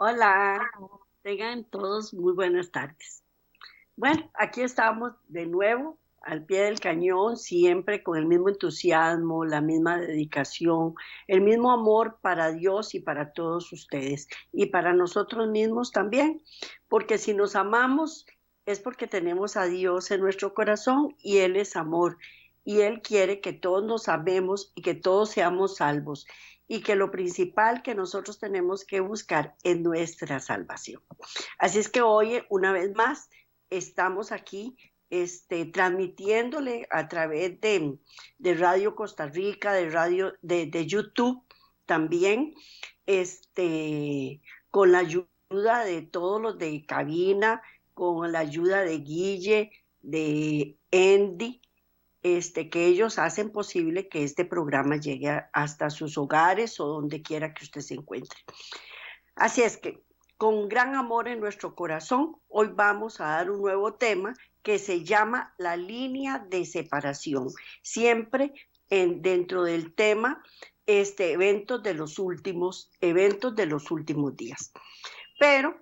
Hola, tengan todos muy buenas tardes. Bueno, aquí estamos de nuevo al pie del cañón, siempre con el mismo entusiasmo, la misma dedicación, el mismo amor para Dios y para todos ustedes y para nosotros mismos también, porque si nos amamos es porque tenemos a Dios en nuestro corazón y Él es amor y Él quiere que todos nos amemos y que todos seamos salvos y que lo principal que nosotros tenemos que buscar es nuestra salvación. Así es que hoy, una vez más, estamos aquí transmitiéndole a través de Radio Costa Rica, de radio, de YouTube también, con la ayuda de todos los de cabina, con la ayuda de Guille, de Andy, que ellos hacen posible que este programa llegue hasta sus hogares o donde quiera que usted se encuentre. Así es que, con gran amor en nuestro corazón, hoy vamos a dar un nuevo tema que se llama la línea de separación. Siempre dentro del tema, eventos de los últimos días. Pero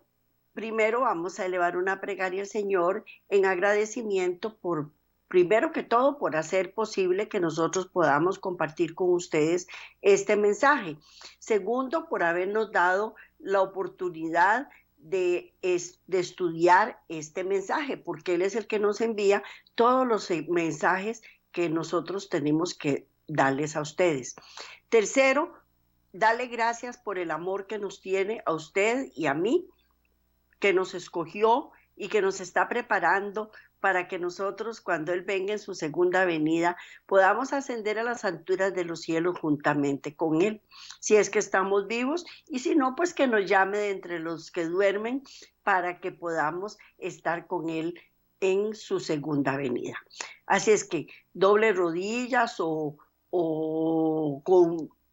primero vamos a elevar una plegaria al Señor en agradecimiento por, primero que todo, por hacer posible que nosotros podamos compartir con ustedes este mensaje. Segundo, por habernos dado la oportunidad de estudiar este mensaje, porque Él es el que nos envía todos los mensajes que nosotros tenemos que darles a ustedes. Tercero, darle gracias por el amor que nos tiene a usted y a mí, que nos escogió y que nos está preparando para que nosotros, cuando Él venga en su segunda venida, podamos ascender a las alturas de los cielos juntamente con Él, si es que estamos vivos, y si no, pues que nos llame de entre los que duermen para que podamos estar con Él en su segunda venida. Así es que doble rodillas o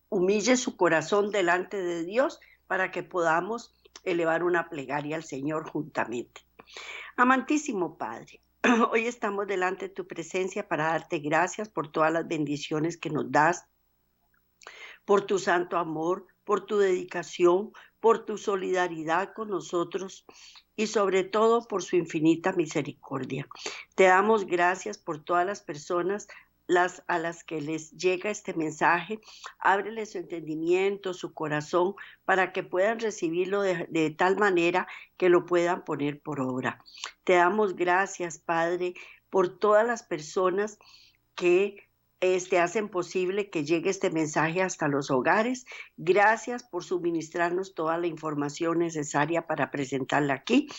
humille su corazón delante de Dios para que podamos elevar una plegaria al Señor juntamente. Amantísimo Padre, hoy estamos delante de tu presencia para darte gracias por todas las bendiciones que nos das, por tu santo amor, por tu dedicación, por tu solidaridad con nosotros y sobre todo por su infinita misericordia. Te damos gracias por todas las personas a las que les llega este mensaje. Ábrele su entendimiento, su corazón, para que puedan recibirlo de tal manera que lo puedan poner por obra. Te damos gracias, Padre, por todas las personas que hacen posible que llegue este mensaje hasta los hogares. Gracias por suministrarnos toda la información necesaria para presentarla aquí.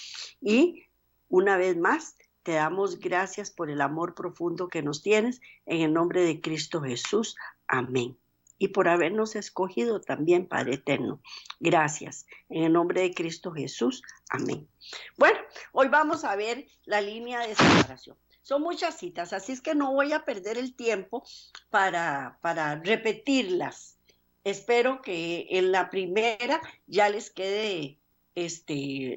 Y una vez más, te damos gracias por el amor profundo que nos tienes. En el nombre de Cristo Jesús. Amén. Y por habernos escogido también, Padre Eterno. Gracias. En el nombre de Cristo Jesús. Amén. Bueno, hoy vamos a ver la línea de separación. Son muchas citas, así es que no voy a perder el tiempo para repetirlas. Espero que en la primera ya les quede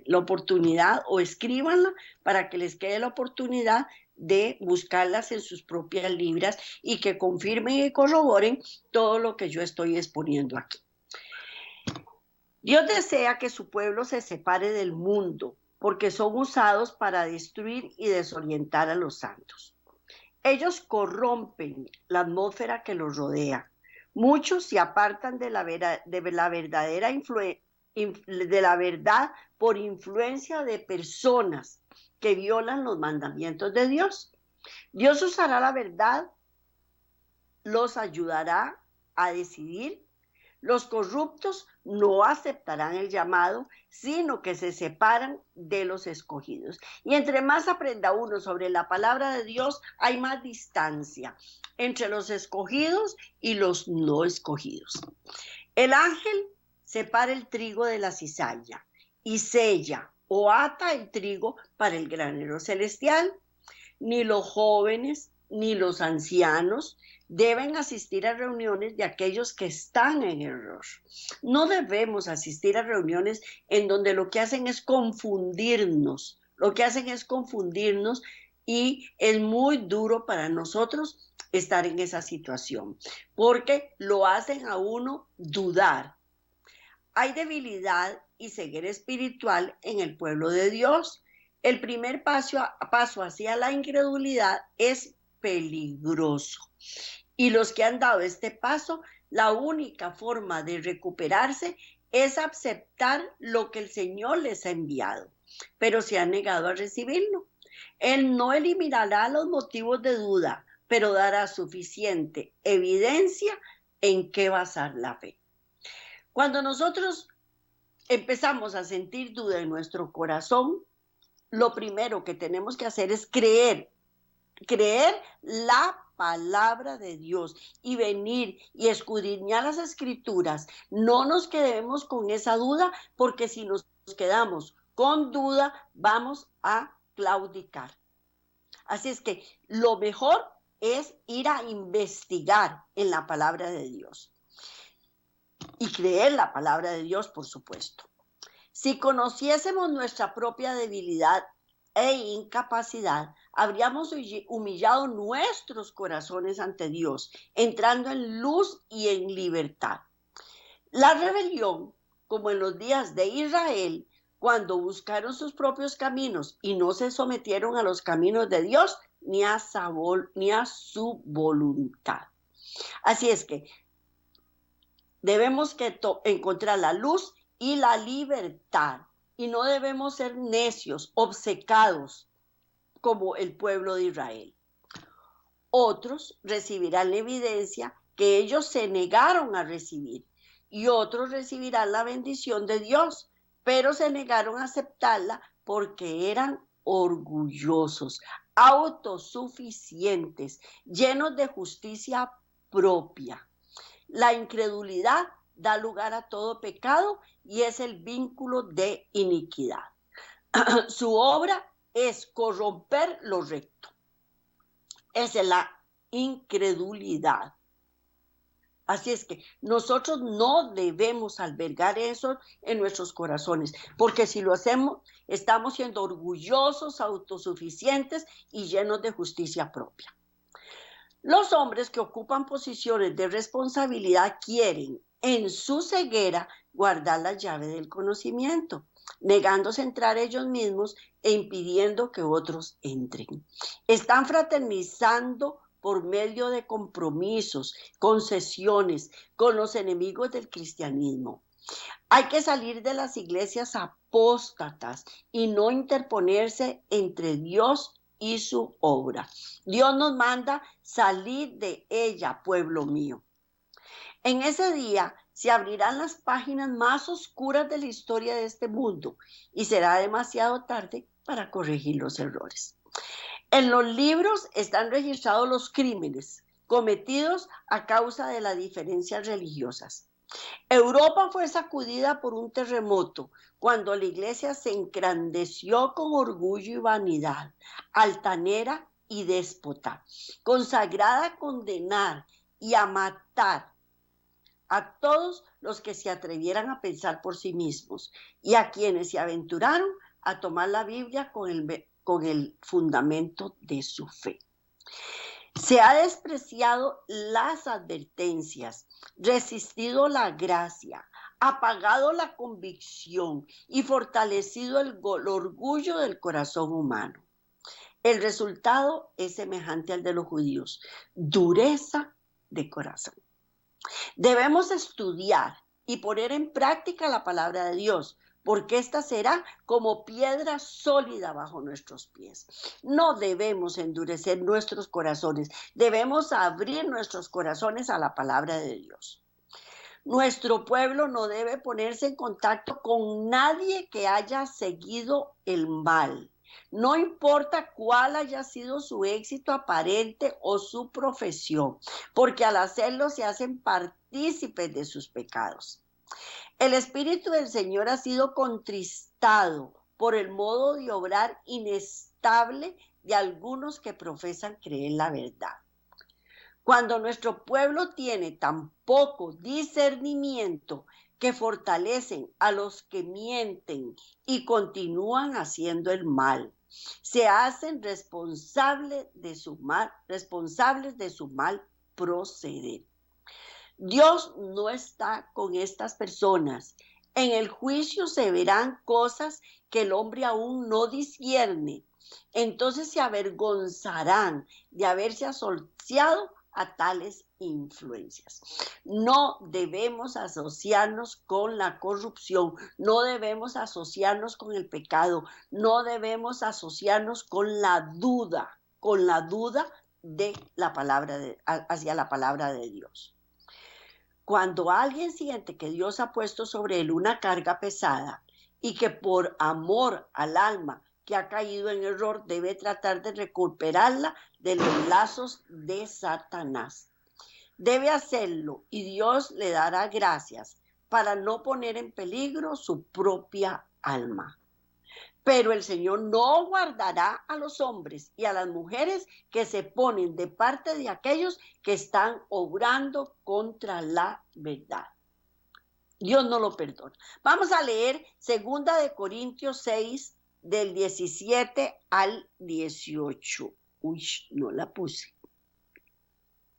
la oportunidad o escríbanla para que les quede la oportunidad de buscarlas en sus propias libras y que confirmen y corroboren todo lo que yo estoy exponiendo aquí. Dios desea que su pueblo se separe del mundo porque son usados para destruir y desorientar a los santos. Ellos corrompen la atmósfera que los rodea. Muchos se apartan de la verdadera de la verdad por influencia de personas que violan los mandamientos de Dios. Dios usará la verdad, los ayudará a decidir. Los corruptos no aceptarán el llamado, sino que se separan de los escogidos. Y entre más aprenda uno sobre la palabra de Dios, hay más distancia entre los escogidos y los no escogidos. El ángel separa el trigo de la cizalla y sella o ata el trigo para el granero celestial. Ni los jóvenes ni los ancianos deben asistir a reuniones de aquellos que están en error. No debemos asistir a reuniones en donde lo que hacen es confundirnos, y es muy duro para nosotros estar en esa situación, porque lo hacen a uno dudar, hay debilidad y ceguera espiritual en el pueblo de Dios. El primer paso hacia la incredulidad es peligroso. Y los que han dado este paso, la única forma de recuperarse es aceptar lo que el Señor les ha enviado, pero se han negado a recibirlo. Él no eliminará los motivos de duda, pero dará suficiente evidencia en qué basar la fe. Cuando nosotros empezamos a sentir duda en nuestro corazón, lo primero que tenemos que hacer es creer la palabra de Dios y venir y escudriñar las escrituras. No nos quedemos con esa duda, porque si nos quedamos con duda, vamos a claudicar. Así es que lo mejor es ir a investigar en la palabra de Dios y creer la palabra de Dios, por supuesto. Si conociésemos nuestra propia debilidad e incapacidad, habríamos humillado nuestros corazones ante Dios, entrando en luz y en libertad. La rebelión, como en los días de Israel, cuando buscaron sus propios caminos y no se sometieron a los caminos de Dios ni a su voluntad. Así es que debemos encontrar la luz y la libertad, y no debemos ser necios, obcecados como el pueblo de Israel. Otros recibirán la evidencia que ellos se negaron a recibir, y otros recibirán la bendición de Dios, pero se negaron a aceptarla porque eran orgullosos, autosuficientes, llenos de justicia propia. La incredulidad da lugar a todo pecado y es el vínculo de iniquidad. Su obra es corromper lo recto. Esa es la incredulidad. Así es que nosotros no debemos albergar eso en nuestros corazones, porque si lo hacemos, estamos siendo orgullosos, autosuficientes y llenos de justicia propia. Los hombres que ocupan posiciones de responsabilidad quieren, en su ceguera, guardar la llave del conocimiento, negándose a entrar ellos mismos e impidiendo que otros entren. Están fraternizando por medio de compromisos, concesiones con los enemigos del cristianismo. Hay que salir de las iglesias apóstatas y no interponerse entre Dios y su obra. Dios nos manda salir de ella, pueblo mío. En ese día se abrirán las páginas más oscuras de la historia de este mundo y será demasiado tarde para corregir los errores. En los libros están registrados los crímenes cometidos a causa de las diferencias religiosas. Europa fue sacudida por un terremoto cuando la iglesia se engrandeció con orgullo y vanidad, altanera y déspota, consagrada a condenar y a matar a todos los que se atrevieran a pensar por sí mismos y a quienes se aventuraron a tomar la Biblia con el fundamento de su fe. Se ha despreciado las advertencias, resistido la gracia, apagado la convicción y fortalecido el orgullo del corazón humano. El resultado es semejante al de los judíos: dureza de corazón. Debemos estudiar y poner en práctica la palabra de Dios, porque esta será como piedra sólida bajo nuestros pies. No debemos endurecer nuestros corazones, debemos abrir nuestros corazones a la palabra de Dios. Nuestro pueblo no debe ponerse en contacto con nadie que haya seguido el mal. No importa cuál haya sido su éxito aparente o su profesión, porque al hacerlo se hacen partícipes de sus pecados. El Espíritu del Señor ha sido contristado por el modo de obrar inestable de algunos que profesan creer la verdad. Cuando nuestro pueblo tiene tan poco discernimiento que fortalecen a los que mienten y continúan haciendo el mal, se hacen responsables de su mal proceder. Dios no está con estas personas. En el juicio se verán cosas que el hombre aún no discierne. Entonces se avergonzarán de haberse asociado a tales influencias. No debemos asociarnos con la corrupción, no debemos asociarnos con el pecado, no debemos asociarnos con la duda de la palabra hacia la palabra de Dios. Cuando alguien siente que Dios ha puesto sobre él una carga pesada y que por amor al alma que ha caído en error debe tratar de recuperarla de los lazos de Satanás, debe hacerlo y Dios le dará gracias para no poner en peligro su propia alma. Pero el Señor no guardará a los hombres y a las mujeres que se ponen de parte de aquellos que están obrando contra la verdad. Dios no lo perdona. Vamos a leer 2 Corintios 6, del 17 al 18. Uy, no la puse.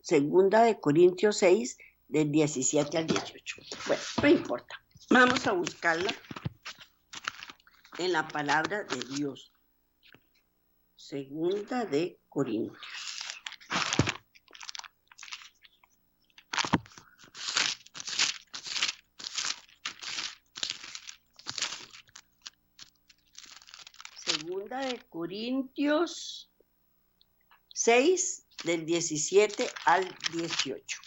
2 Corintios 6, del 17 al 18. Bueno, no importa. Vamos a buscarla en la palabra de Dios. 2 Corintios. Segunda de Corintios 6, del 17 al 18.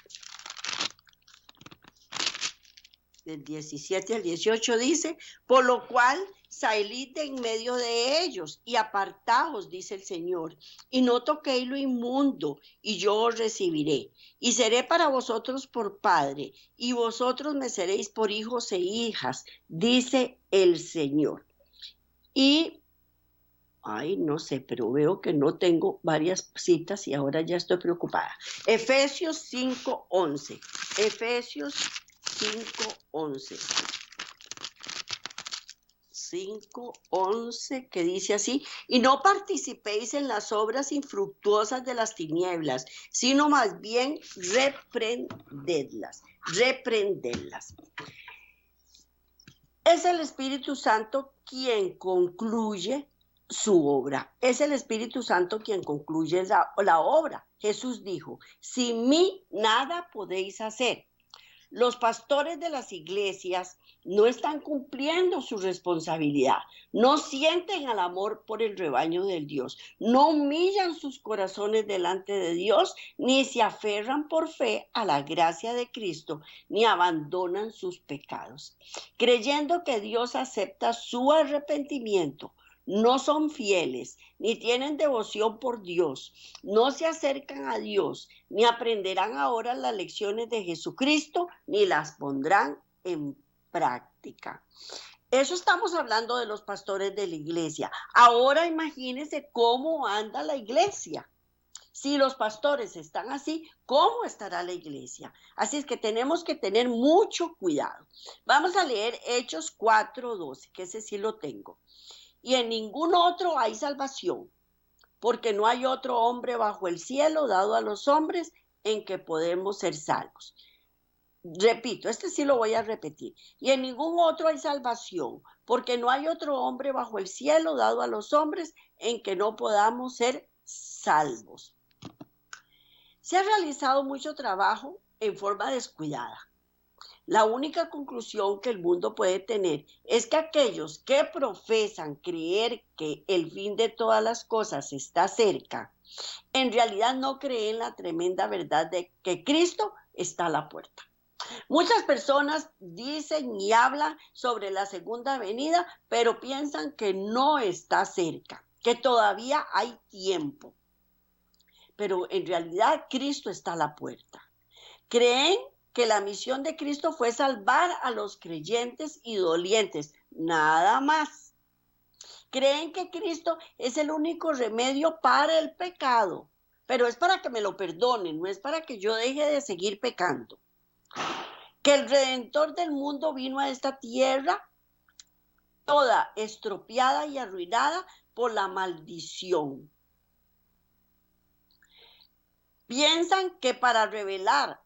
Del 17 al 18 dice, por lo cual salid de en medio de ellos y apartaos, dice el Señor, y no toquéis lo inmundo, y yo os recibiré, y seré para vosotros por padre, y vosotros me seréis por hijos e hijas, dice el Señor. Y, no sé, pero veo que no tengo varias citas y ahora ya estoy preocupada. Efesios 5:11. Efesios 5:11. 5:11, que dice así, y no participéis en las obras infructuosas de las tinieblas, sino más bien reprendedlas. Es el Espíritu Santo quien concluye su obra. Es el Espíritu Santo quien concluye la obra. Jesús dijo, sin mí nada podéis hacer. Los pastores de las iglesias no están cumpliendo su responsabilidad, no sienten el amor por el rebaño del Dios, no humillan sus corazones delante de Dios, ni se aferran por fe a la gracia de Cristo, ni abandonan sus pecados. Creyendo que Dios acepta su arrepentimiento, no son fieles, ni tienen devoción por Dios, no se acercan a Dios, ni aprenderán ahora las lecciones de Jesucristo, ni las pondrán en práctica. Eso estamos hablando de los pastores de la iglesia. Ahora imagínense cómo anda la iglesia. Si los pastores están así, ¿cómo estará la iglesia? Así es que tenemos que tener mucho cuidado. Vamos a leer Hechos 4:12, que ese sí lo tengo. Y en ningún otro hay salvación, porque no hay otro hombre bajo el cielo dado a los hombres en que podemos ser salvos. Repito, este sí lo voy a repetir. Y en ningún otro hay salvación, porque no hay otro hombre bajo el cielo dado a los hombres en que no podamos ser salvos. Se ha realizado mucho trabajo en forma descuidada. La única conclusión que el mundo puede tener es que aquellos que profesan creer que el fin de todas las cosas está cerca, en realidad no creen la tremenda verdad de que Cristo está a la puerta. Muchas personas dicen y hablan sobre la segunda venida, pero piensan que no está cerca, que todavía hay tiempo. Pero en realidad Cristo está a la puerta. Creen que la misión de Cristo fue salvar a los creyentes y dolientes, nada más. Creen que Cristo es el único remedio para el pecado, pero es para que me lo perdonen, no es para que yo deje de seguir pecando. Que el Redentor del mundo vino a esta tierra toda estropeada y arruinada por la maldición. Piensan que para revelar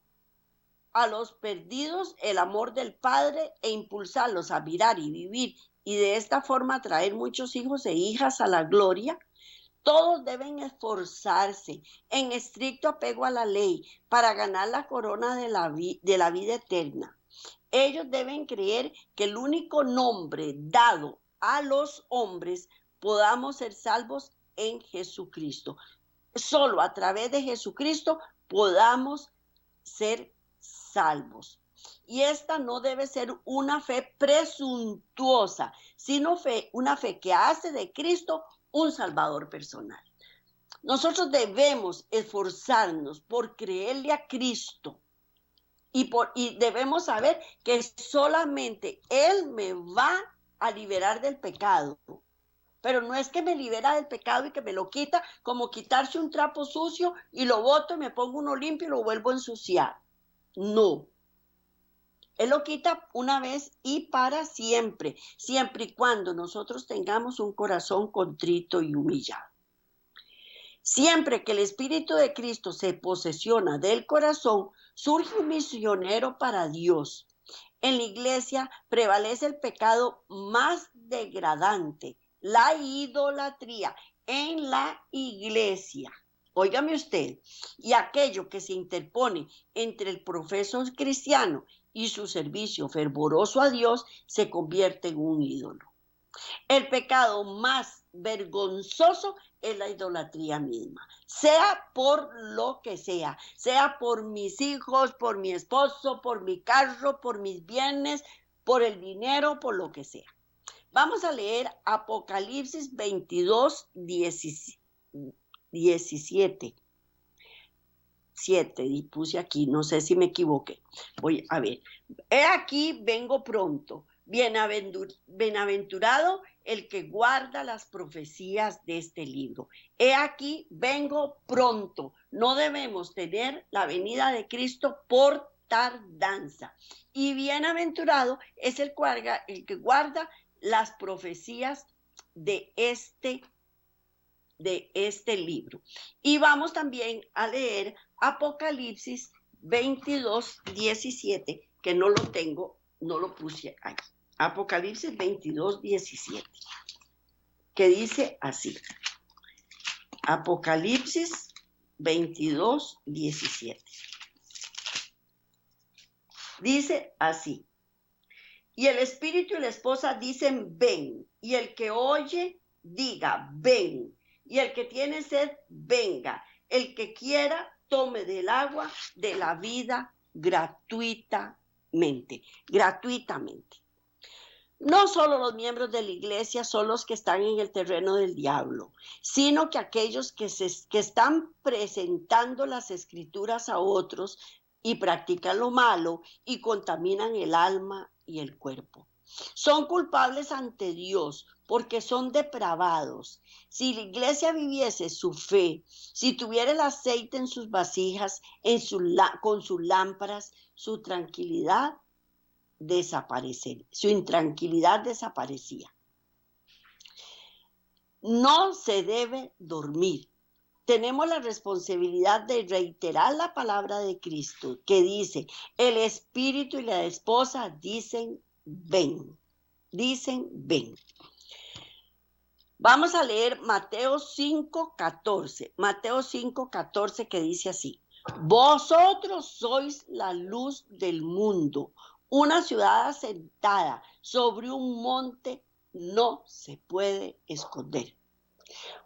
a los perdidos el amor del Padre e impulsarlos a mirar y vivir y de esta forma traer muchos hijos e hijas a la gloria, todos deben esforzarse en estricto apego a la ley para ganar la corona de la vida eterna. Ellos deben creer que el único nombre dado a los hombres podamos ser salvos en Jesucristo. Solo a través de Jesucristo podamos ser salvos. Y esta no debe ser una fe presuntuosa, sino una fe que hace de Cristo un Salvador personal. Nosotros debemos esforzarnos por creerle a Cristo y debemos saber que solamente Él me va a liberar del pecado. Pero no es que me libera del pecado y que me lo quita, como quitarse un trapo sucio y lo boto y me pongo uno limpio y lo vuelvo a ensuciar. No. Él lo quita una vez y para siempre, siempre y cuando nosotros tengamos un corazón contrito y humillado. Siempre que el Espíritu de Cristo se posesiona del corazón, surge un misionero para Dios. En la iglesia prevalece el pecado más degradante, la idolatría en la iglesia. Óigame usted, y aquello que se interpone entre el profeso cristiano y su servicio fervoroso a Dios se convierte en un ídolo. El pecado más vergonzoso es la idolatría misma, sea por lo que sea por mis hijos, por mi esposo, por mi carro, por mis bienes, por el dinero, por lo que sea. Vamos a leer Apocalipsis 22, 17. 7, y puse aquí, no sé si me equivoqué. Voy a ver. He aquí, vengo pronto. Bienaventurado el que guarda las profecías de este libro. He aquí, vengo pronto. No debemos tener la venida de Cristo por tardanza. Y bienaventurado es el que guarda las profecías de este libro. Y vamos también a leer Apocalipsis 22, 17, que no lo tengo, no lo puse ahí. Apocalipsis 22, 17, que dice así. Apocalipsis 22, 17. Dice así. Y el espíritu y la esposa dicen, ven. Y el que oye, diga, ven. Y el que tiene sed, venga. El que quiera, tome del agua de la vida gratuitamente. Gratuitamente. No solo los miembros de la iglesia son los que están en el terreno del diablo, sino que aquellos que están presentando las escrituras a otros y practican lo malo y contaminan el alma y el cuerpo. Son culpables ante Dios porque son depravados. Si la iglesia viviese su fe, si tuviera el aceite en sus vasijas, con sus lámparas, su intranquilidad desaparecía. No se debe dormir. Tenemos la responsabilidad de reiterar la palabra de Cristo que dice, el espíritu y la esposa dicen, ven. Dicen, ven. Vamos a leer Mateo 5:14. Mateo 5:14 que dice así. Vosotros sois la luz del mundo. Una ciudad asentada sobre un monte no se puede esconder.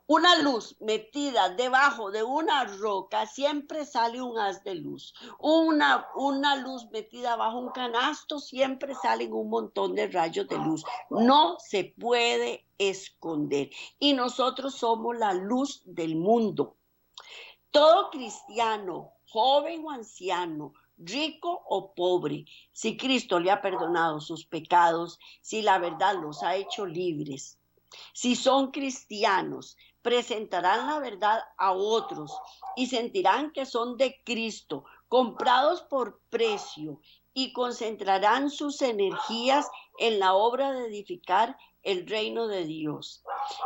Una luz metida debajo de una roca, siempre sale un haz de luz. Una luz metida bajo un canasto, siempre salen un montón de rayos de luz. No se puede esconder. Y nosotros somos la luz del mundo. Todo cristiano, joven o anciano, rico o pobre, si Cristo le ha perdonado sus pecados, si la verdad los ha hecho libres, si son cristianos, presentarán la verdad a otros y sentirán que son de Cristo, comprados por precio, y concentrarán sus energías en la obra de edificar el reino de Dios.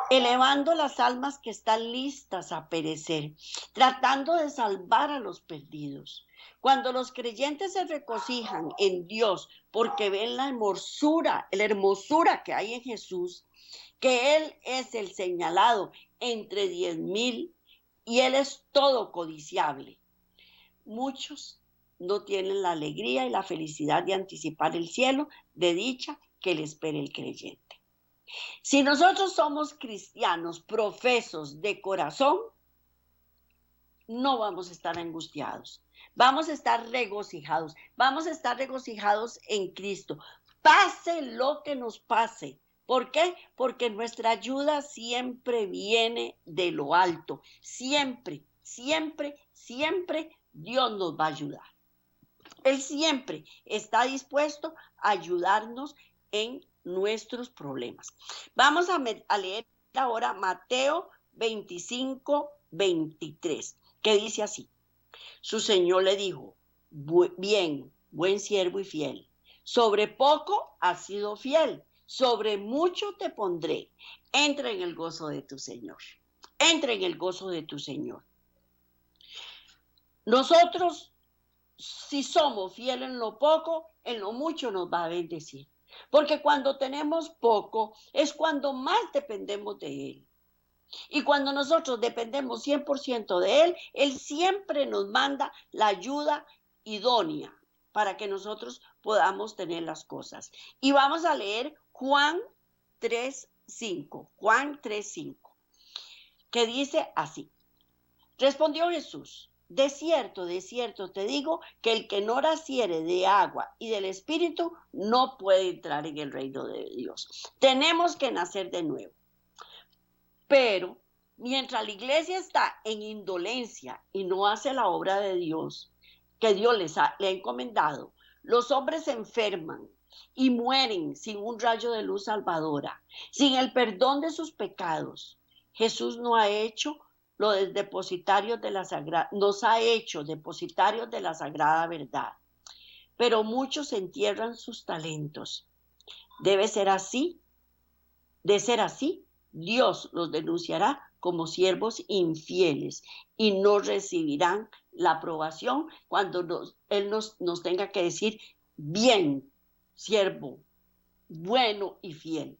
elevando las almas que están listas a perecer, tratando de salvar a los perdidos. Cuando los creyentes se regocijan en Dios porque ven la hermosura que hay en Jesús, que Él es el señalado entre 10,000 y Él es todo codiciable. Muchos no tienen la alegría y la felicidad de anticipar el cielo de dicha que le espera el creyente. Si nosotros somos cristianos profesos de corazón, no vamos a estar angustiados, vamos a estar regocijados, en Cristo, pase lo que nos pase. ¿Por qué? Porque nuestra ayuda siempre viene de lo alto, siempre, siempre, siempre Dios nos va a ayudar. Él siempre está dispuesto a ayudarnos en nuestros problemas. Vamos a leer ahora Mateo 25, 23, que dice así. Su Señor le dijo, bien, buen siervo y fiel, sobre poco has sido fiel, sobre mucho te pondré. Entra en el gozo de tu Señor. Entra en el gozo de tu Señor. Nosotros, si somos fieles en lo poco, en lo mucho nos va a bendecir. Porque cuando tenemos poco es cuando más dependemos de Él. Y cuando nosotros dependemos 100% de Él, Él siempre nos manda la ayuda idónea para que nosotros podamos tener las cosas. Y vamos a leer Juan 3:5, Juan 3:5, que dice así. Respondió Jesús, de cierto te digo que el que no naciere de agua y del Espíritu no puede entrar en el reino de Dios. Tenemos que nacer de nuevo. Pero mientras la iglesia está en indolencia y no hace la obra de Dios que Dios le ha encomendado, los hombres se enferman y mueren sin un rayo de luz salvadora, sin el perdón de sus pecados. Jesús nos ha hecho depositarios de la sagrada verdad, pero muchos entierran sus talentos. De ser así, Dios los denunciará como siervos infieles y no recibirán la aprobación cuando Él nos tenga que decir, bien, siervo, bueno y fiel.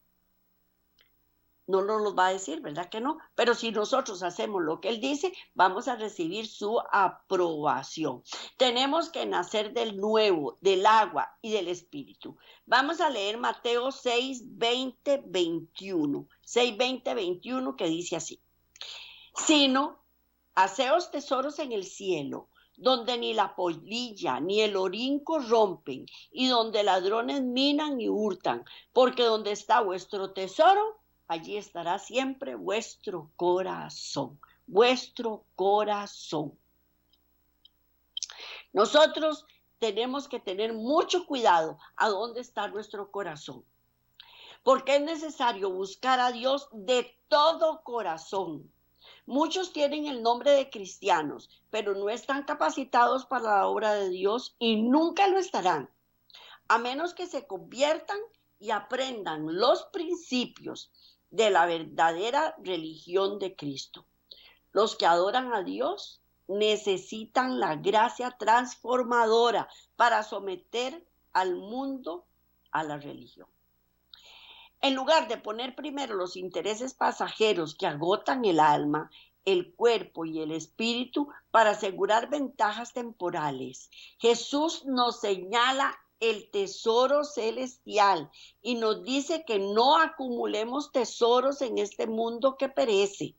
No nos lo va a decir, ¿verdad que no? Pero si nosotros hacemos lo que Él dice, vamos a recibir su aprobación. Tenemos que nacer del nuevo, del agua y del Espíritu. Vamos a leer Mateo 6:20, 21. 6:20, 21, que dice así. Sino, haceos tesoros en el cielo, donde ni la polilla ni el orín corrompen, y donde ladrones minan y hurtan, porque donde está vuestro tesoro, allí estará siempre vuestro corazón, vuestro corazón. Nosotros tenemos que tener mucho cuidado a dónde está nuestro corazón, porque es necesario buscar a Dios de todo corazón. Muchos tienen el nombre de cristianos, pero no están capacitados para la obra de Dios y nunca lo estarán, a menos que se conviertan y aprendan los principios de la verdadera religión de Cristo. Los que adoran a Dios necesitan la gracia transformadora para someter al mundo a la religión. En lugar de poner primero los intereses pasajeros que agotan el alma, el cuerpo y el espíritu para asegurar ventajas temporales, Jesús nos señala el tesoro celestial y nos dice que no acumulemos tesoros en este mundo que perece,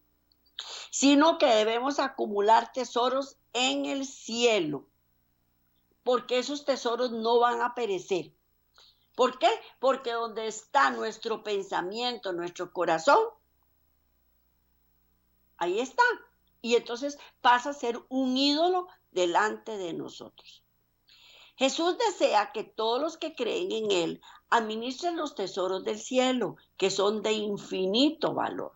sino que debemos acumular tesoros en el cielo, porque esos tesoros no van a perecer. ¿Por qué? Porque donde está nuestro pensamiento, nuestro corazón, ahí está. Y entonces pasa a ser un ídolo delante de nosotros. Jesús desea que todos los que creen en Él administren los tesoros del cielo, que son de infinito valor.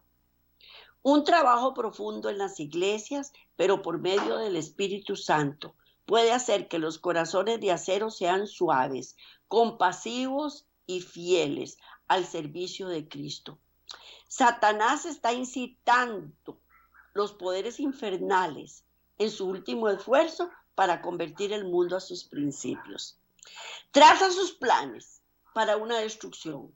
Un trabajo profundo en las iglesias, pero por medio del Espíritu Santo, puede hacer que los corazones de acero sean suaves, compasivos y fieles al servicio de Cristo. Satanás está incitando los poderes infernales en su último esfuerzo para convertir el mundo a sus principios. Traza sus planes para una destrucción,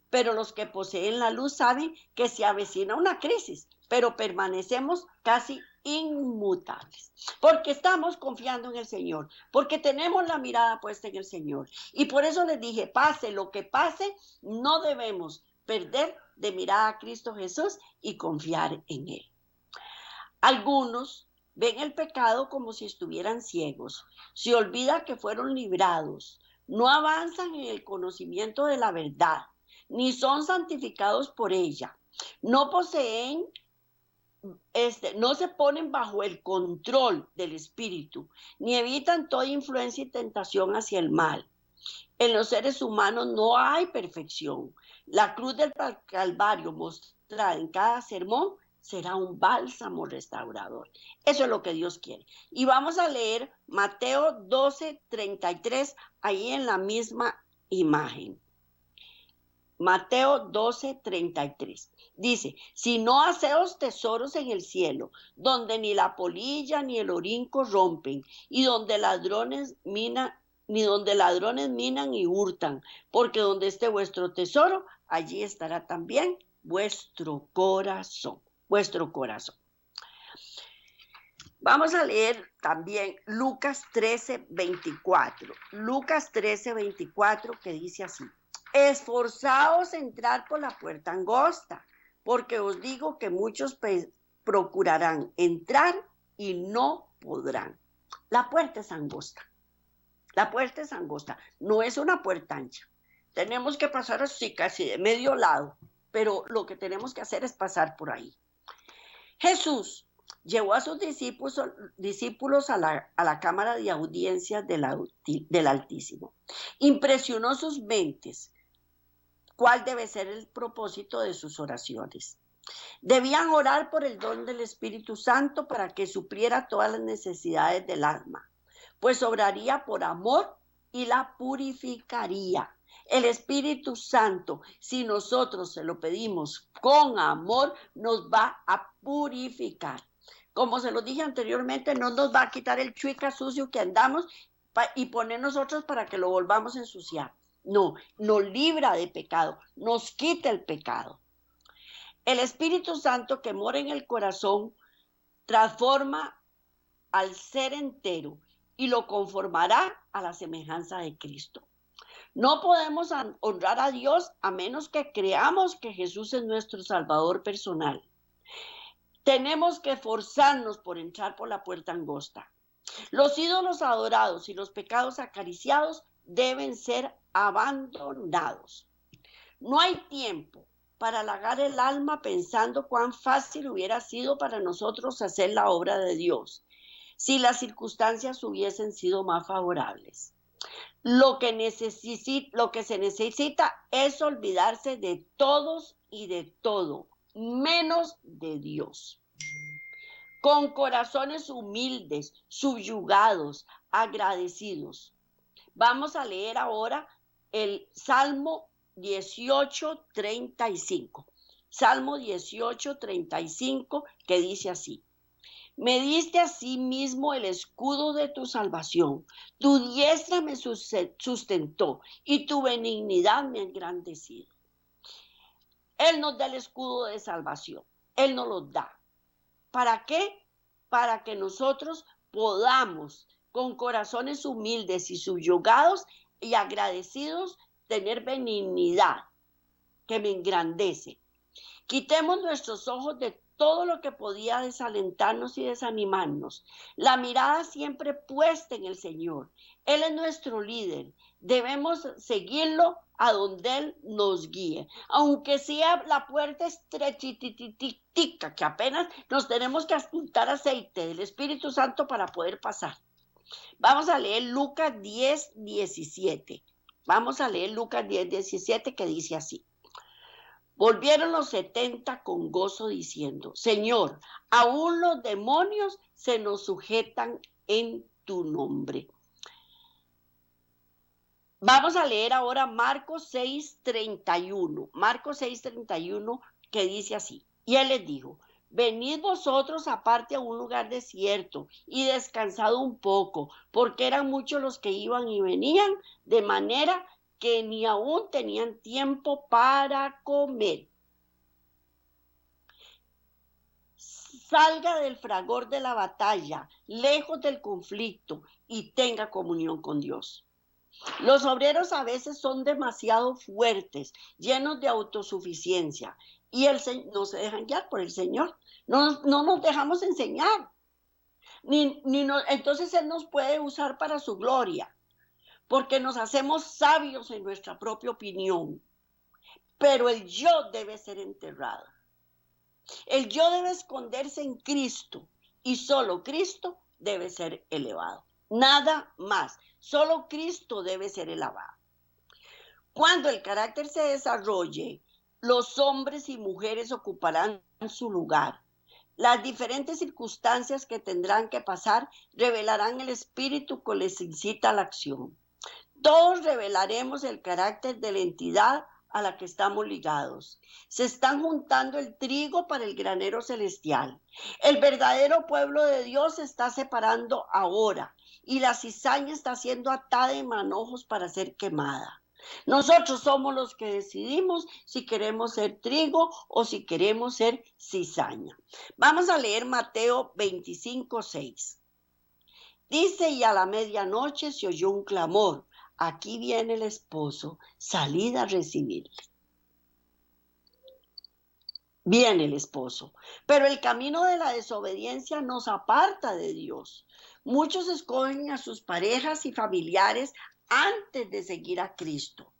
pero los que poseen la luz saben que se avecina una crisis, pero permanecemos casi inmutables, porque estamos confiando en el Señor, porque tenemos la mirada puesta en el Señor. Y por eso les dije, pase lo que pase, no debemos perder de mirada a Cristo Jesús y confiar en Él. Algunos ven el pecado como si estuvieran ciegos, se olvida que fueron librados, no avanzan en el conocimiento de la verdad, ni son santificados por ella, no poseen, no se ponen bajo el control del Espíritu, ni evitan toda influencia y tentación hacia el mal. En los seres humanos no hay perfección. La cruz del Calvario mostrada en cada sermón será un bálsamo restaurador. Eso es lo que Dios quiere. Y vamos a leer Mateo 12:33, ahí en la misma imagen. Mateo 12:33. Dice, si no haceos tesoros en el cielo, donde ni la polilla ni el orín corrompen, y donde ladrones minan, ni donde ladrones minan y hurtan, porque donde esté vuestro tesoro, allí estará también vuestro corazón. Vuestro corazón. Vamos a leer también Lucas 13:24. Lucas 13:24, que dice así: esforzaos a entrar por la puerta angosta, porque os digo que muchos procurarán entrar y no podrán. La puerta es angosta. La puerta es angosta, no es una puerta ancha. Tenemos que pasar así, casi de medio lado, pero lo que tenemos que hacer es pasar por ahí. Jesús llevó a sus discípulos a la cámara de audiencias del Altísimo. Impresionó sus mentes. ¿Cuál debe ser el propósito de sus oraciones? Debían orar por el don del Espíritu Santo para que supliera todas las necesidades del alma, pues obraría por amor y la purificaría. El Espíritu Santo, si nosotros se lo pedimos con amor, nos va a purificar. Como se lo dije anteriormente, no nos va a quitar el chuica sucio que andamos y poner nosotros para que lo volvamos a ensuciar. No, nos libra de pecado, nos quita el pecado. El Espíritu Santo que mora en el corazón transforma al ser entero y lo conformará a la semejanza de Cristo. No podemos honrar a Dios a menos que creamos que Jesús es nuestro Salvador personal. Tenemos que esforzarnos por entrar por la puerta angosta. Los ídolos adorados y los pecados acariciados deben ser abandonados. No hay tiempo para halagar el alma pensando cuán fácil hubiera sido para nosotros hacer la obra de Dios si las circunstancias hubiesen sido más favorables. Lo que se necesita es olvidarse de todos y de todo, menos de Dios. Con corazones humildes, subyugados, agradecidos. Vamos a leer ahora el Salmo 18:35. Salmo 18:35, que dice así: me diste a sí mismo el escudo de tu salvación, tu diestra me sustentó y tu benignidad me ha engrandecido. Él nos da el escudo de salvación, Él nos lo da. ¿Para qué? Para que nosotros podamos, con corazones humildes y subyugados y agradecidos, tener benignidad que me engrandece. Quitemos nuestros ojos de todo lo que podía desalentarnos y desanimarnos. La mirada siempre puesta en el Señor. Él es nuestro líder. Debemos seguirlo a donde Él nos guíe. Aunque sea la puerta estrechititita, que apenas nos tenemos que apuntar aceite del Espíritu Santo para poder pasar. Vamos a leer Lucas 10:17. Vamos a leer Lucas 10:17, que dice así: volvieron los 70 con gozo diciendo: Señor, aún los demonios se nos sujetan en tu nombre. Vamos a leer ahora Marcos 6:31. Marcos 6:31, que dice así. Y él les dijo: venid vosotros aparte a un lugar desierto y descansad un poco, porque eran muchos los que iban y venían, de manera que ni aún tenían tiempo para comer. Salga del fragor de la batalla, lejos del conflicto, y tenga comunión con Dios. Los obreros a veces son demasiado fuertes, llenos de autosuficiencia, y no se dejan guiar por el Señor. No nos dejamos enseñar. Entonces Él nos puede usar para su gloria, porque nos hacemos sabios en nuestra propia opinión. Pero el yo debe ser enterrado. El yo debe esconderse en Cristo, y solo Cristo debe ser elevado. Nada más. Solo Cristo debe ser elevado. Cuando el carácter se desarrolle, los hombres y mujeres ocuparán su lugar. Las diferentes circunstancias que tendrán que pasar revelarán el espíritu que les incita a la acción. Todos revelaremos el carácter de la entidad a la que estamos ligados. Se están juntando el trigo para el granero celestial. El verdadero pueblo de Dios se está separando ahora, y la cizaña está siendo atada en manojos para ser quemada. Nosotros somos los que decidimos si queremos ser trigo o si queremos ser cizaña. Vamos a leer Mateo 25:6. Dice: y a la medianoche se oyó un clamor: aquí viene el esposo, salid a recibirle. Viene el esposo, pero el camino de la desobediencia nos aparta de Dios. Muchos escogen a sus parejas y familiares antes de seguir a Cristo.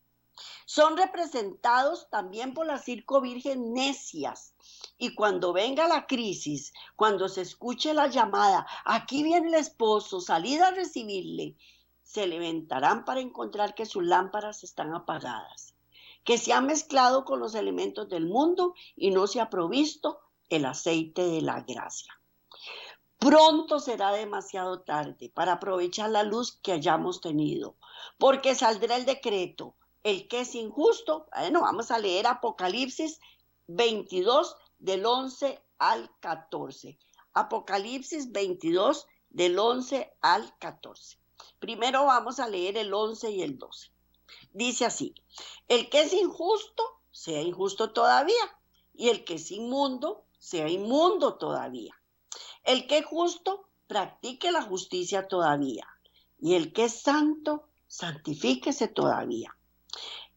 Son representados también por las circo virgen necias. Y cuando venga la crisis, cuando se escuche la llamada: aquí viene el esposo, salid a recibirle, se levantarán para encontrar que sus lámparas están apagadas, que se han mezclado con los elementos del mundo y no se ha provisto el aceite de la gracia. Pronto será demasiado tarde para aprovechar la luz que hayamos tenido, porque saldrá el decreto: el que es injusto. Bueno, vamos a leer Apocalipsis 22 del 11 al 14. Apocalipsis 22 del 11 al 14. Primero vamos a leer el 11 y el 12. Dice así: el que es injusto, sea injusto todavía, y el que es inmundo, sea inmundo todavía. El que es justo, practique la justicia todavía, y el que es santo, santifíquese todavía.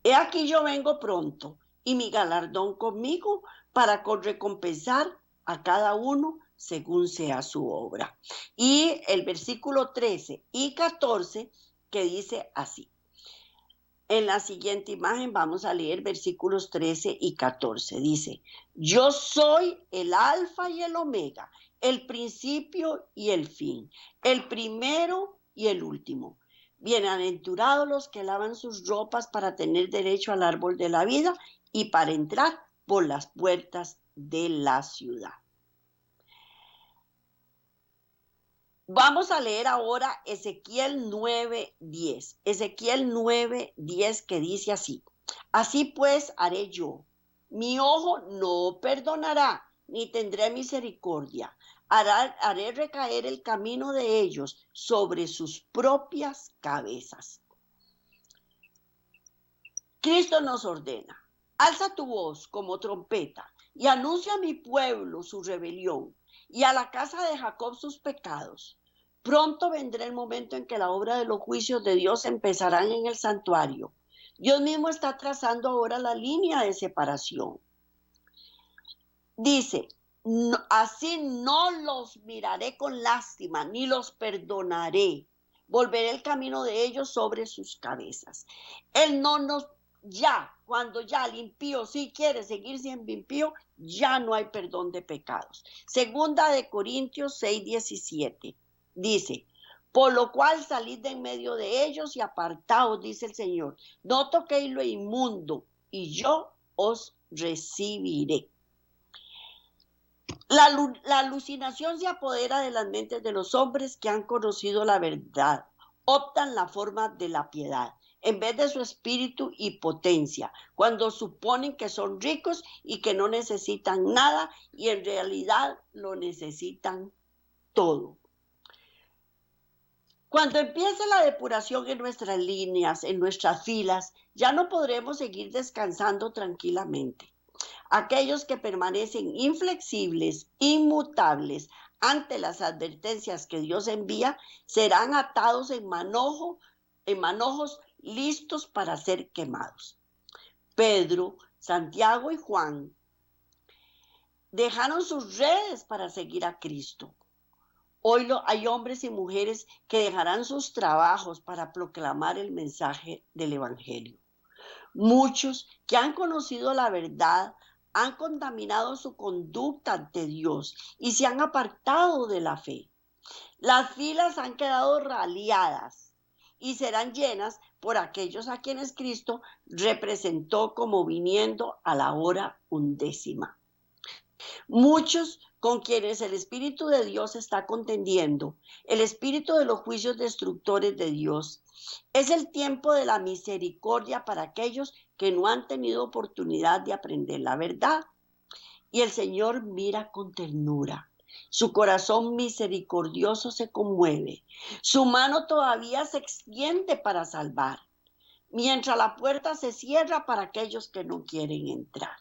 He aquí yo vengo pronto, y mi galardón conmigo, para recompensar a cada uno según sea su obra. Y el versículo 13 y 14 que dice así. En la siguiente imagen vamos a leer versículos 13 y 14. Dice: yo soy el alfa y el omega, el principio y el fin, el primero y el último. Bienaventurados los que lavan sus ropas para tener derecho al árbol de la vida y para entrar por las puertas de la ciudad. Vamos a leer ahora Ezequiel 9:10. Ezequiel 9:10 que dice así: así pues haré yo. Mi ojo no perdonará, ni tendré misericordia. Haré recaer el camino de ellos sobre sus propias cabezas. Cristo nos ordena: alza tu voz como trompeta y anuncia a mi pueblo su rebelión y a la casa de Jacob sus pecados. Pronto vendrá el momento en que la obra de los juicios de Dios empezarán en el santuario. Dios mismo está trazando ahora la línea de separación. Dice: así no los miraré con lástima, ni los perdonaré. Volveré el camino de ellos sobre sus cabezas. Él no nos... cuando ya el impío sí quiere seguir siendo impío, ya no hay perdón de pecados. Segunda de Corintios 6:17 dice: por lo cual salid de en medio de ellos y apartaos, dice el Señor, no toquéis lo inmundo, y yo os recibiré. La alucinación se apodera de las mentes de los hombres que han conocido la verdad, optan la forma de la piedad, en vez de su espíritu y potencia, cuando suponen que son ricos y que no necesitan nada y en realidad lo necesitan todo. Cuando empiece la depuración en nuestras líneas, en nuestras filas, ya no podremos seguir descansando tranquilamente. Aquellos que permanecen inflexibles, inmutables ante las advertencias que Dios envía, serán atados en manojos listos para ser quemados. Pedro, Santiago y Juan dejaron sus redes para seguir a Cristo. Hoy hay hombres y mujeres que dejarán sus trabajos para proclamar el mensaje del Evangelio. Muchos que han conocido la verdad han contaminado su conducta ante Dios y se han apartado de la fe. Las filas han quedado raliadas y serán llenas por aquellos a quienes Cristo representó como viniendo a la hora 11. Muchos con quienes el Espíritu de Dios está contendiendo, el espíritu de los juicios destructores de Dios. Es el tiempo de la misericordia para aquellos que no han tenido oportunidad de aprender la verdad. Y el Señor mira con ternura. Su corazón misericordioso se conmueve. Su mano todavía se extiende para salvar, mientras la puerta se cierra para aquellos que no quieren entrar.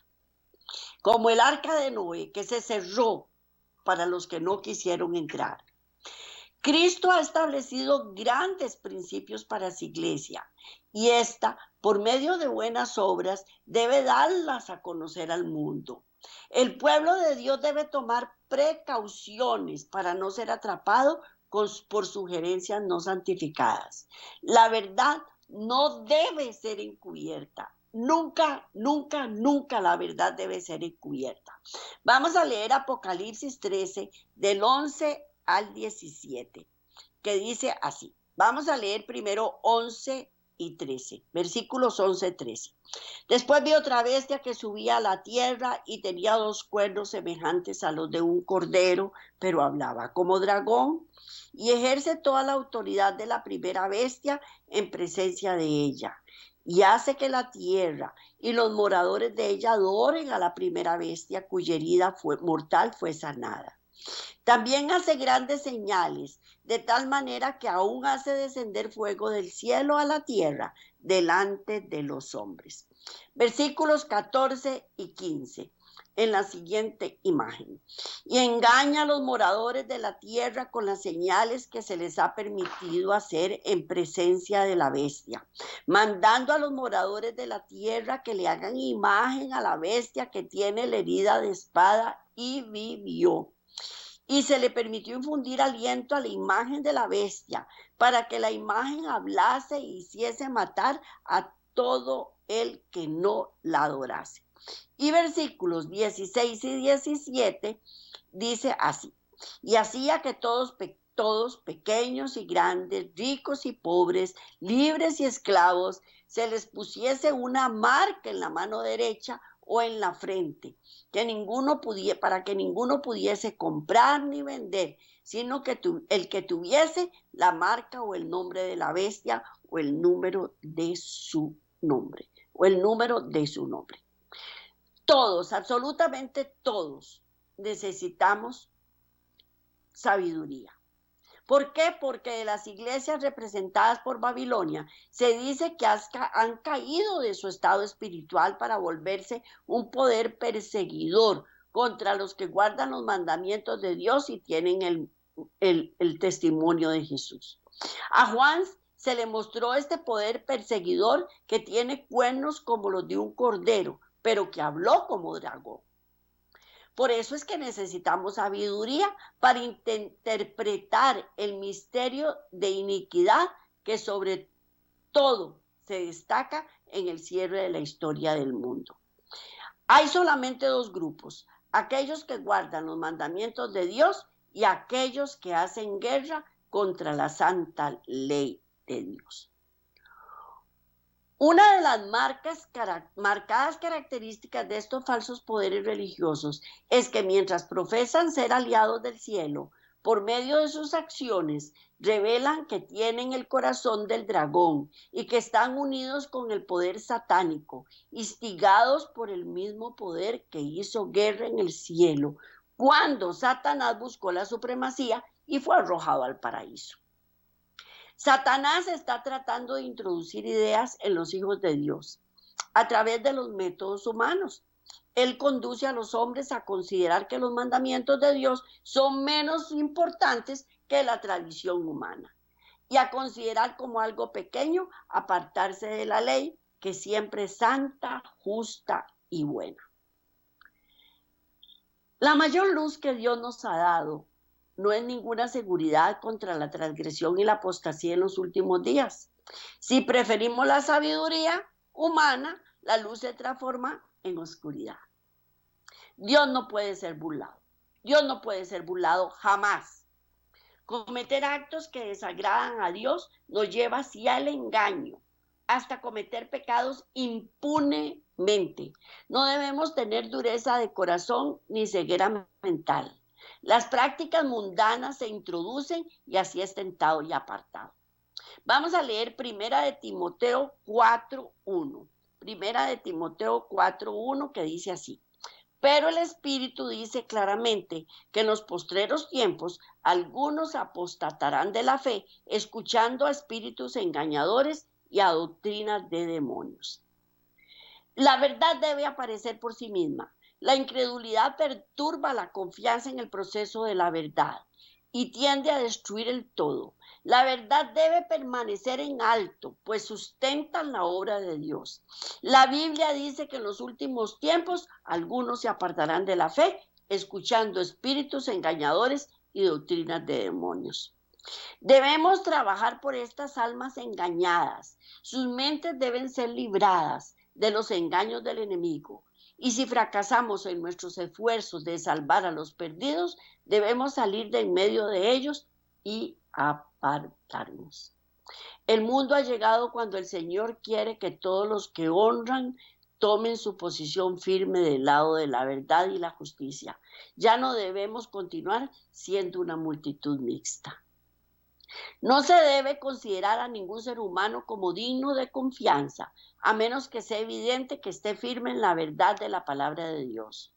Como el arca de Noé, que se cerró para los que no quisieron entrar. Cristo ha establecido grandes principios para su iglesia y esta, por medio de buenas obras, debe darlas a conocer al mundo. El pueblo de Dios debe tomar precauciones para no ser atrapado por sugerencias no santificadas. La verdad no debe ser encubierta. Nunca, nunca, nunca la verdad debe ser encubierta. Vamos a leer Apocalipsis 13, del 11 al 17, que dice así. Vamos a leer primero 11 y 13, versículos 11 y 13. Después vi otra bestia que subía a la tierra y tenía 2 cuernos semejantes a los de un cordero, pero hablaba como dragón y ejerce toda la autoridad de la primera bestia en presencia de ella. Y hace que la tierra y los moradores de ella adoren a la primera bestia cuya herida mortal fue sanada. También hace grandes señales, de tal manera que aún hace descender fuego del cielo a la tierra delante de los hombres. Versículos 14 y 15. En la siguiente imagen. Y engaña a los moradores de la tierra con las señales que se les ha permitido hacer en presencia de la bestia, mandando a los moradores de la tierra que le hagan imagen a la bestia que tiene la herida de espada y vivió. Y se le permitió infundir aliento a la imagen de la bestia, para que la imagen hablase e hiciese matar a todo el que no la adorase. Y versículos 16 y 17 dice así. Y hacía que todos pequeños y grandes, ricos y pobres, libres y esclavos, se les pusiese una marca en la mano derecha o en la frente, para que ninguno pudiese comprar ni vender, sino que el que tuviese la marca o el nombre de la bestia o el número de su nombre, Todos, absolutamente todos, necesitamos sabiduría. ¿Por qué? Porque de las iglesias representadas por Babilonia se dice que han caído de su estado espiritual para volverse un poder perseguidor contra los que guardan los mandamientos de Dios y tienen el testimonio de Jesús. A Juan se le mostró este poder perseguidor que tiene cuernos como los de un cordero, pero que habló como dragón. Por eso es que necesitamos sabiduría para interpretar el misterio de iniquidad que sobre todo se destaca en el cierre de la historia del mundo. Hay solamente 2 grupos, aquellos que guardan los mandamientos de Dios y aquellos que hacen guerra contra la santa ley de Dios. Una de las marcadas características de estos falsos poderes religiosos es que mientras profesan ser aliados del cielo, por medio de sus acciones, revelan que tienen el corazón del dragón y que están unidos con el poder satánico, instigados por el mismo poder que hizo guerra en el cielo, cuando Satanás buscó la supremacía y fue arrojado al paraíso. Satanás está tratando de introducir ideas en los hijos de Dios a través de los métodos humanos. Él conduce a los hombres a considerar que los mandamientos de Dios son menos importantes que la tradición humana y a considerar como algo pequeño apartarse de la ley, que siempre es santa, justa y buena. La mayor luz que Dios nos ha dado no es ninguna seguridad contra la transgresión y la apostasía en los últimos días. Si preferimos la sabiduría humana, la luz se transforma en oscuridad. Dios no puede ser burlado. Dios no puede ser burlado jamás. Cometer actos que desagradan a Dios nos lleva hacia el engaño, hasta cometer pecados impunemente. No debemos tener dureza de corazón ni ceguera mental. Las prácticas mundanas se introducen y así es tentado y apartado. Vamos a leer Primera de Timoteo 4:1. Primera de Timoteo 4:1, que dice así: pero el Espíritu dice claramente que en los postreros tiempos algunos apostatarán de la fe, escuchando a espíritus engañadores y a doctrinas de demonios. La verdad debe aparecer por sí misma. La incredulidad perturba la confianza en el proceso de la verdad y tiende a destruir el todo. La verdad debe permanecer en alto, pues sustentan la obra de Dios. La Biblia dice que en los últimos tiempos algunos se apartarán de la fe, escuchando espíritus engañadores y doctrinas de demonios. Debemos trabajar por estas almas engañadas. Sus mentes deben ser libradas de los engaños del enemigo. Y si fracasamos en nuestros esfuerzos de salvar a los perdidos, debemos salir de en medio de ellos y apartarnos. El mundo ha llegado cuando el Señor quiere que todos los que honran tomen su posición firme del lado de la verdad y la justicia. Ya no debemos continuar siendo una multitud mixta. No se debe considerar a ningún ser humano como digno de confianza, a menos que sea evidente que esté firme en la verdad de la palabra de Dios.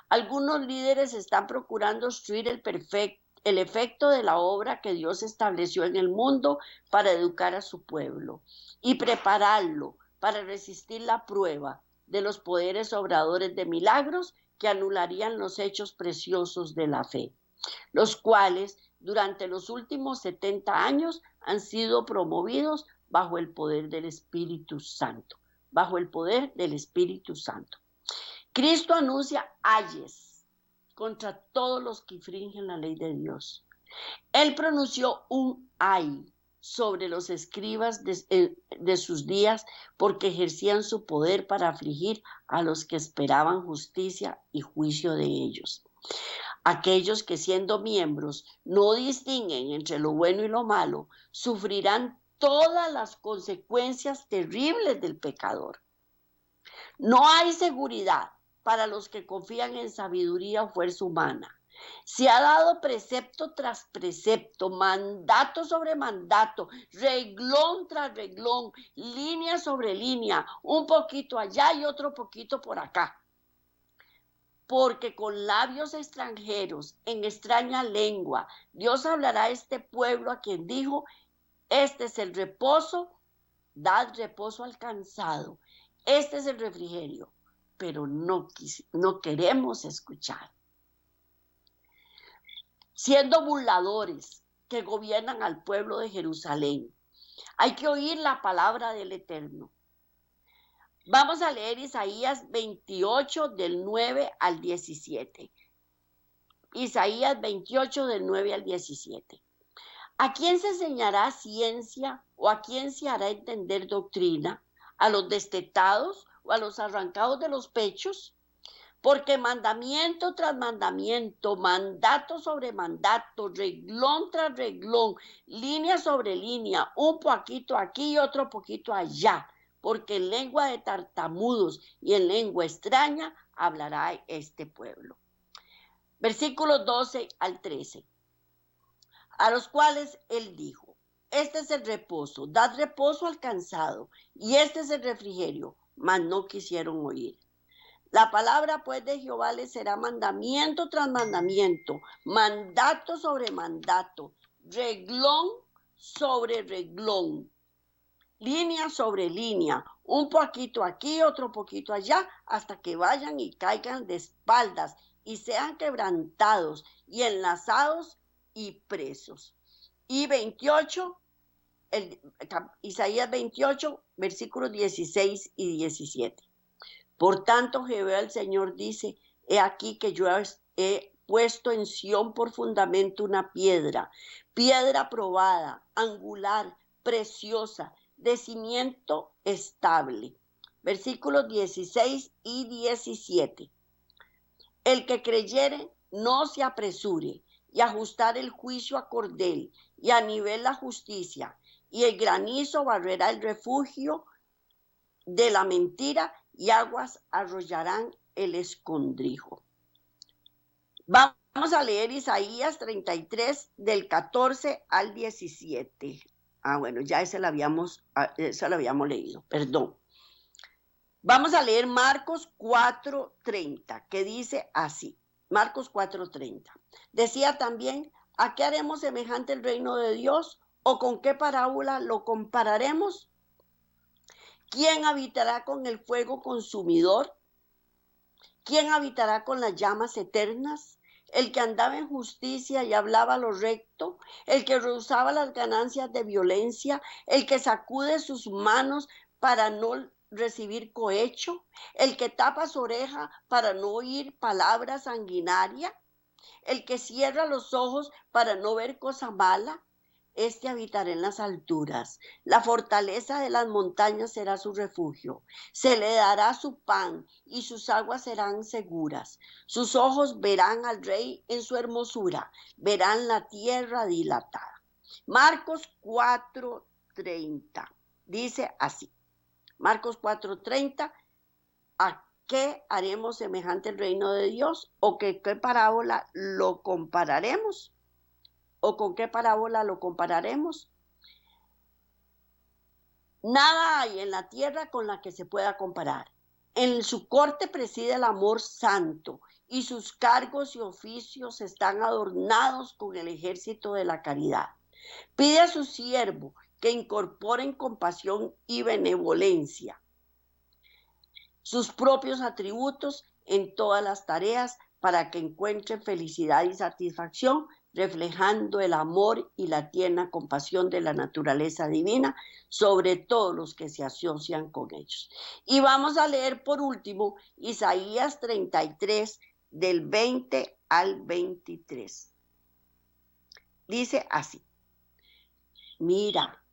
Algunos líderes están procurando obstruir el efecto de la obra que Dios estableció en el mundo para educar a su pueblo y prepararlo para resistir la prueba de los poderes obradores de milagros que anularían los hechos preciosos de la fe, los cuales durante los últimos 70 años han sido promovidos bajo el poder del Espíritu Santo, bajo el poder del Espíritu Santo. Cristo anuncia ayes contra todos los que infringen la ley de Dios. Él pronunció un ay sobre los escribas de sus días, porque ejercían su poder para afligir a los que esperaban justicia y juicio de ellos. Aquellos que siendo miembros no distinguen entre lo bueno y lo malo, sufrirán todas las consecuencias terribles del pecador. No hay seguridad para los que confían en sabiduría o fuerza humana. Se ha dado precepto tras precepto, mandato sobre mandato, reglón tras reglón, línea sobre línea, un poquito allá y otro poquito por acá. Porque con labios extranjeros, en extraña lengua, Dios hablará a este pueblo a quien dijo: este es el reposo, dad reposo al cansado, este es el refrigerio, pero no queremos escuchar. Siendo burladores que gobiernan al pueblo de Jerusalén, hay que oír la palabra del Eterno. Vamos a leer Isaías 28 del 9 al 17. Isaías 28 del 9 al 17. ¿A quién se enseñará ciencia o a quién se hará entender doctrina? ¿A los destetados o a los arrancados de los pechos? Porque mandamiento tras mandamiento, mandato sobre mandato, reglón tras reglón, línea sobre línea, un poquito aquí y otro poquito allá, porque en lengua de tartamudos y en lengua extraña hablará este pueblo. Versículos 12 al 13. a los cuales él dijo: este es el reposo, dad reposo al cansado, y este es el refrigerio. Mas no quisieron oír. La palabra pues de Jehová les será mandamiento tras mandamiento, mandato sobre mandato, reglón sobre reglón, línea sobre línea, un poquito aquí, otro poquito allá, hasta que vayan y caigan de espaldas y sean quebrantados y enlazados y presos. Y 28, Isaías 28, versículos 16 y 17. Por tanto, Jehová el Señor dice: he aquí que yo he puesto en Sión por fundamento una piedra, piedra probada, angular, preciosa, de cimiento estable. Versículos 16 y 17. El que creyere, no se apresure, y ajustar el juicio a cordel, y a nivel la justicia, y el granizo barrerá el refugio de la mentira, y aguas arrollarán el escondrijo. Vamos a leer Isaías 33 del 14 al 17. Bueno, ya ese lo habíamos leído, perdón. Vamos a leer Marcos 4:30, que dice así. Marcos 4:30. Decía también: ¿a qué haremos semejante el reino de Dios? ¿O con qué parábola lo compararemos? ¿Quién habitará con el fuego consumidor? ¿Quién habitará con las llamas eternas? El que andaba en justicia y hablaba lo recto, el que rehusaba las ganancias de violencia, el que sacude sus manos para no recibir cohecho, el que tapa su oreja para no oír palabra sanguinaria, el que cierra los ojos para no ver cosa mala. Este habitará en las alturas, la fortaleza de las montañas será su refugio. Se le dará su pan y sus aguas serán seguras. Sus ojos verán al Rey en su hermosura, verán la tierra dilatada. Marcos 4:30 dice así. Marcos 4:30, ¿a qué haremos semejante el reino de Dios? ¿O qué parábola lo compararemos? ¿O con qué parábola lo compararemos? Nada hay en la tierra con la que se pueda comparar. En su corte preside el amor santo, y sus cargos y oficios están adornados con el ejército de la caridad. Pide a su siervo que incorporen compasión y benevolencia, sus propios atributos en todas las tareas, para que encuentren felicidad y satisfacción, reflejando el amor y la tierna compasión de la naturaleza divina sobre todos los que se asocian con ellos. Y vamos a leer por último Isaías 33 del 20 al 23. Dice así: mira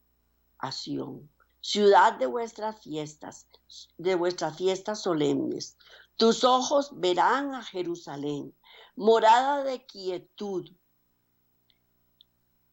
a Sión, ciudad de vuestras fiestas solemnes. Tus ojos verán a Jerusalén, morada de quietud,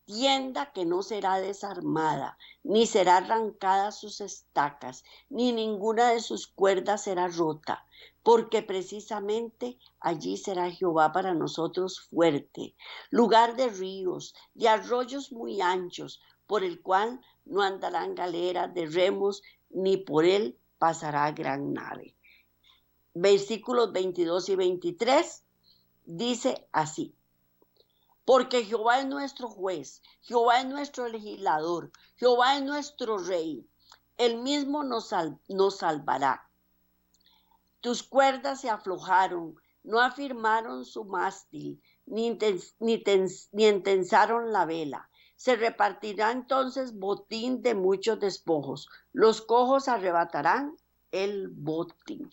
tienda que no será desarmada, ni será arrancada sus estacas, ni ninguna de sus cuerdas será rota, porque precisamente allí será Jehová para nosotros fuerte, lugar de ríos, de arroyos muy anchos, por el cual no andarán galeras de remos, ni por él pasará gran nave. Versículos 22 y 23 dice así: porque Jehová es nuestro juez, Jehová es nuestro legislador, Jehová es nuestro rey, él mismo nos salvará. Tus cuerdas se aflojaron, no afirmaron su mástil, ni entensaron la vela. Se repartirá entonces botín de muchos despojos. Los cojos arrebatarán el botín.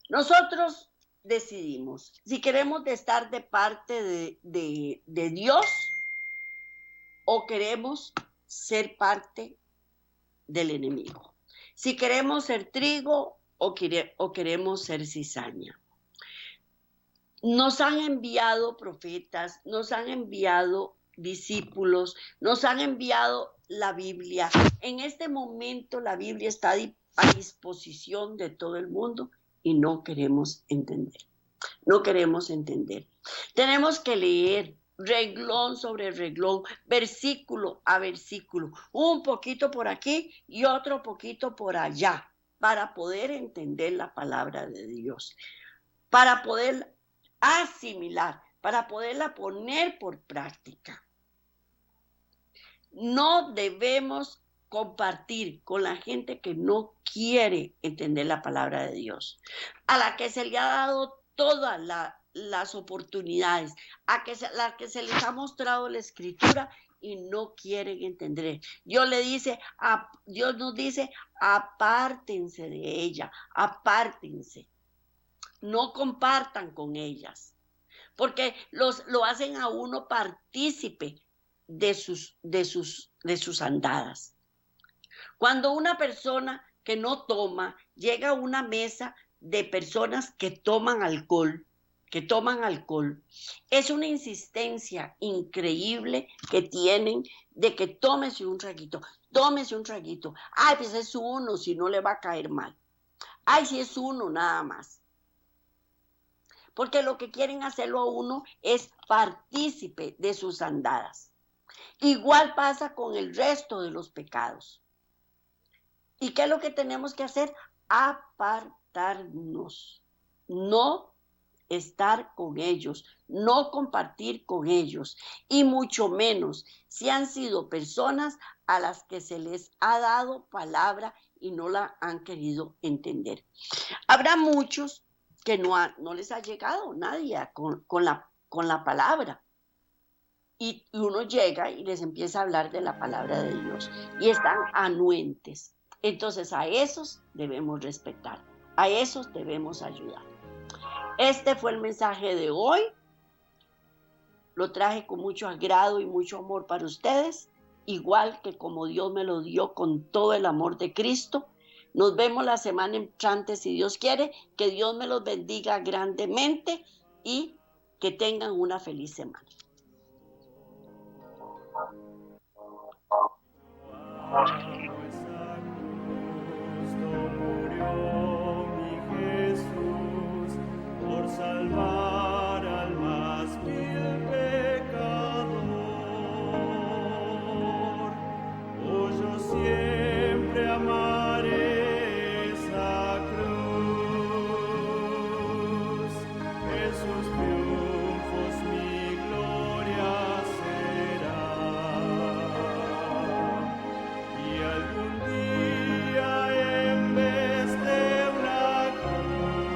Nosotros decidimos si queremos estar de parte de Dios o queremos ser parte del enemigo. Si queremos ser trigo o queremos ser cizaña. Nos han enviado profetas, nos han enviado discípulos, nos han enviado la Biblia. En este momento la Biblia está a disposición de todo el mundo y no queremos entender. No queremos entender. Tenemos que leer renglón sobre renglón, versículo a versículo, un poquito por aquí y otro poquito por allá, para poder entender la palabra de Dios, para poder asimilar, para poderla poner por práctica. No debemos compartir con la gente que no quiere entender la palabra de Dios, a la que se le ha dado todas las oportunidades, la que se les ha mostrado la escritura y no quieren entender. Dios nos dice, apártense de ella, apártense, no compartan con ellas, porque lo hacen a uno partícipe de sus andadas. Cuando una persona que no toma llega a una mesa de personas que toman alcohol, es una insistencia increíble que tienen de que tómese un traguito. Ay, pues es uno, si no le va a caer mal. Ay, si es uno nada más. Porque lo que quieren hacerlo a uno es partícipe de sus andadas. Igual pasa con el resto de los pecados. ¿Y qué es lo que tenemos que hacer? Apartarnos, no estar con ellos, no compartir con ellos, y mucho menos si han sido personas a las que se les ha dado palabra y no la han querido entender. Habrá muchos que no les ha llegado nadie con la palabra. Y uno llega y les empieza a hablar de la palabra de Dios y están anuentes. Entonces a esos debemos respetar, a esos debemos ayudar. Este fue el mensaje de hoy. Lo traje con mucho agrado y mucho amor para ustedes, igual que como Dios me lo dio con todo el amor de Cristo. Nos vemos la semana entrante si Dios quiere. Que Dios me los bendiga grandemente y que tengan una feliz semana. Salvar al más vil pecador. Oh, yo siempre amaré esa cruz. En sus triunfos mi gloria será. Y algún día en vez de una cruz,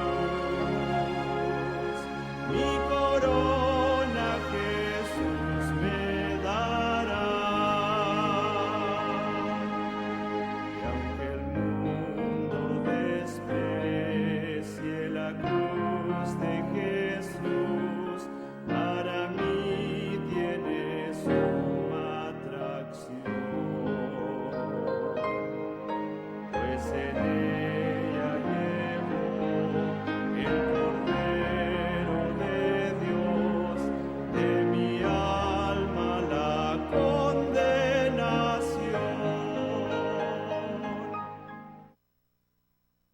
mi corona Jesús me dará. Y aunque el mundo desprecie la cruz de Jesús, para mí tiene suma atracción, pues en él